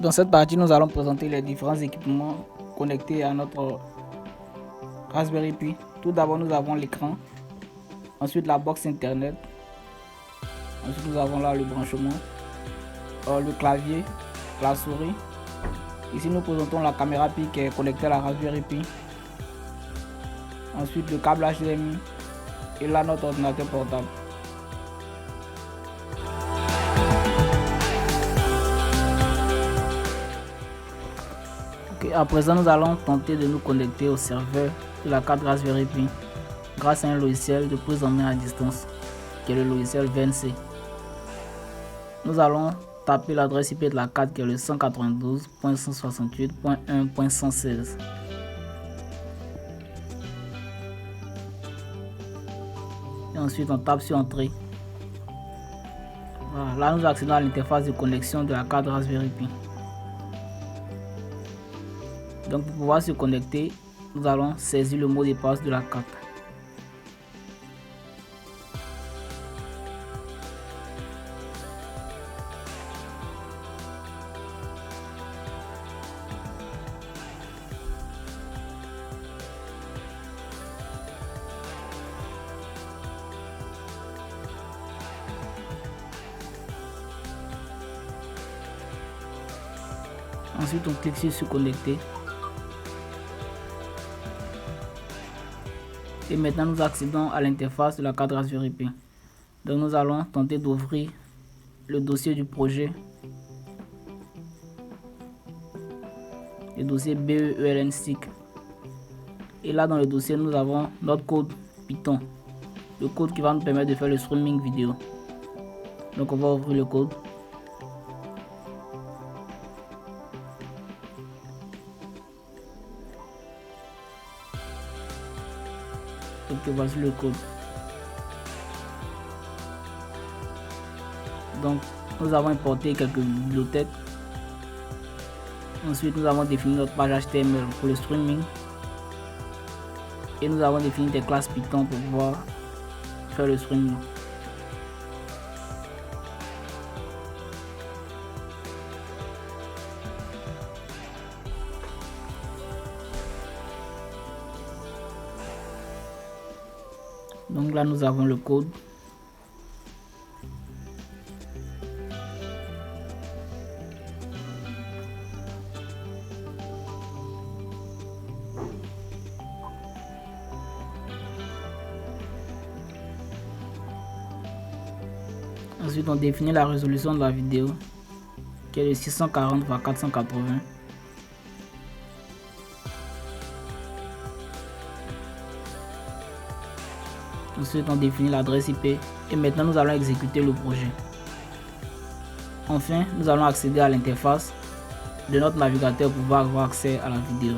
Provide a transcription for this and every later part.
dans cette partie, nous allons présenter les différents équipements connectés à notre Raspberry Pi. Tout d'abord, nous avons l'écran, ensuite la box internet, ensuite nous avons là le branchement, le clavier, la souris. Ici, nous présentons la caméra Pi qui est connectée à la Raspberry Pi. Ensuite, le câble HDMI et là notre ordinateur portable. À présent, nous allons tenter de nous connecter au serveur de la carte Raspberry Pi grâce à un logiciel de prise en main à distance qui est le logiciel VNC. Nous allons taper l'adresse IP de la carte qui est le 192.168.1.116. Et ensuite on tape sur Entrée. Voilà, là nous accédons à l'interface de connexion de la carte Raspberry Pi. Donc pour pouvoir se connecter, nous allons saisir le mot de passe de la carte. Ensuite on clique sur se connecter. Et maintenant nous accédons à l'interface de la carte Raspberry Pi. Donc nous allons tenter d'ouvrir le dossier du projet, le dossier BEELN-STIC. Et là dans le dossier nous avons notre code Python, le code qui va nous permettre de faire le streaming vidéo. Donc on va ouvrir le code. Donc voici le code. Donc nous avons importé quelques bibliothèques. Ensuite nous avons défini notre page HTML pour le streaming. Et nous avons défini des classes Python pour pouvoir faire le streaming. Donc là nous avons le code. Ensuite on définit la résolution de la vidéo qui est de 640 par 480. Ensuite on définit l'adresse IP et maintenant nous allons exécuter le projet. Enfin nous allons accéder à l'interface de notre navigateur pour pouvoir avoir accès à la vidéo.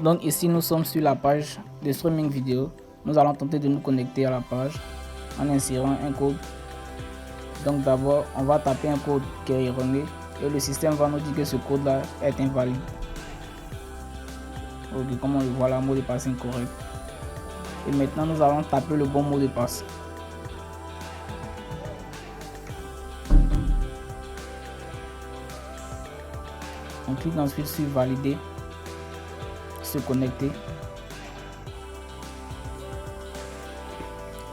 Donc ici nous sommes sur la page de streaming vidéo. Nous allons tenter de nous connecter à la page en insérant un code. Donc d'abord on va taper un code qui est erroné et le système va nous dire que ce code là est invalide. Ok, comme on le voit là, mot de passe incorrect. Et maintenant nous allons taper le bon mot de passe. On clique ensuite sur valider, se connecter.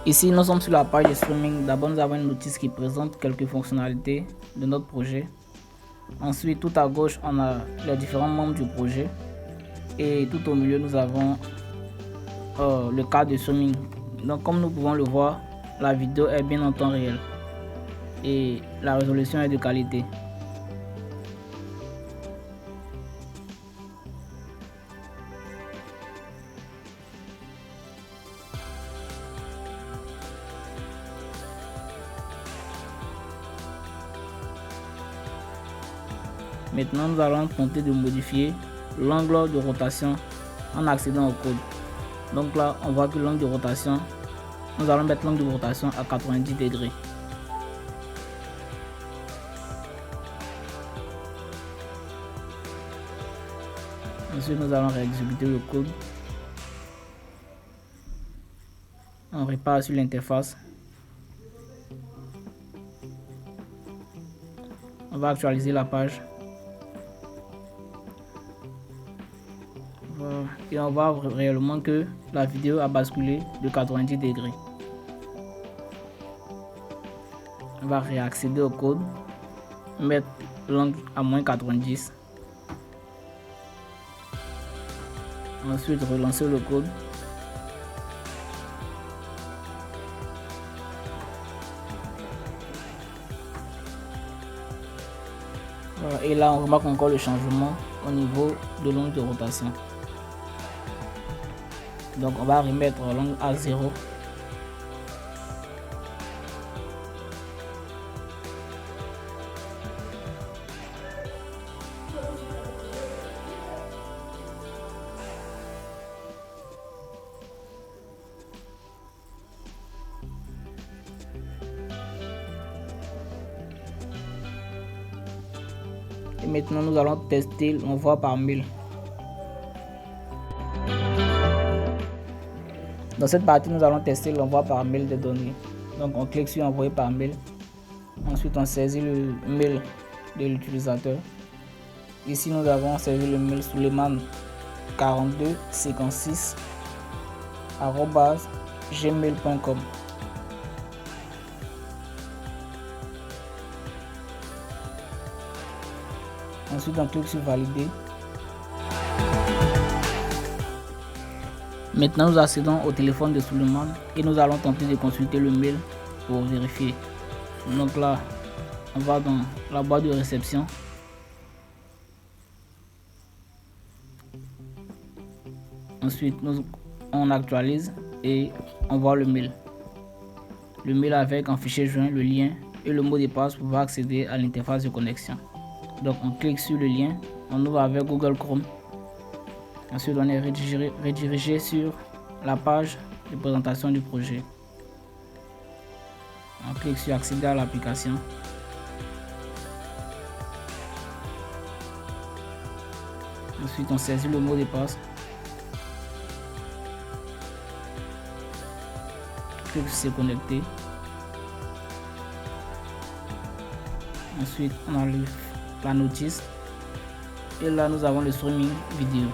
Ici nous sommes sur la page de streaming. D'abord nous avons une notice qui présente quelques fonctionnalités de notre projet. Ensuite tout à gauche on a les différents membres du projet et tout au milieu nous avons le cadre de streaming. Donc comme nous pouvons le voir, la vidéo est bien en temps réel et la résolution est de qualité. Maintenant, nous allons tenter de modifier l'angle de rotation en accédant au code. Donc là, on voit que l'angle de rotation, nous allons mettre l'angle de rotation à 90 degrés. Ensuite, nous allons réexécuter le code. On repart sur l'interface. On va actualiser la page. Et on voit réellement que la vidéo a basculé de 90 degrés. On va réaccéder au code, mettre l'angle à moins 90. Ensuite, relancer le code. Voilà. Et là, on remarque encore le changement au niveau de l'angle de rotation. Donc, on va remettre l'angle à 0. Et maintenant, nous allons tester l'envoi par mail. Dans cette partie, nous allons tester l'envoi par mail des données. Donc, on clique sur envoyer par mail. Ensuite, on saisit le mail de l'utilisateur. Ici, nous avons saisi le mail suleiman4256@gmail.com. Ensuite, on clique sur valider. Maintenant, nous accédons au téléphone de Suleiman et nous allons tenter de consulter le mail pour vérifier. Donc là, on va dans la boîte de réception. Ensuite, on actualise et on voit le mail. Le mail avec un fichier joint, le lien et le mot de passe pour pouvoir accéder à l'interface de connexion. Donc on clique sur le lien, on ouvre avec Google Chrome. Ensuite, on est redirigé sur la page de présentation du projet. On clique sur accéder à l'application. Ensuite, on saisit le mot de passe. Clique sur se connecter. Ensuite, on enlève la notice. Et là, nous avons le streaming vidéo.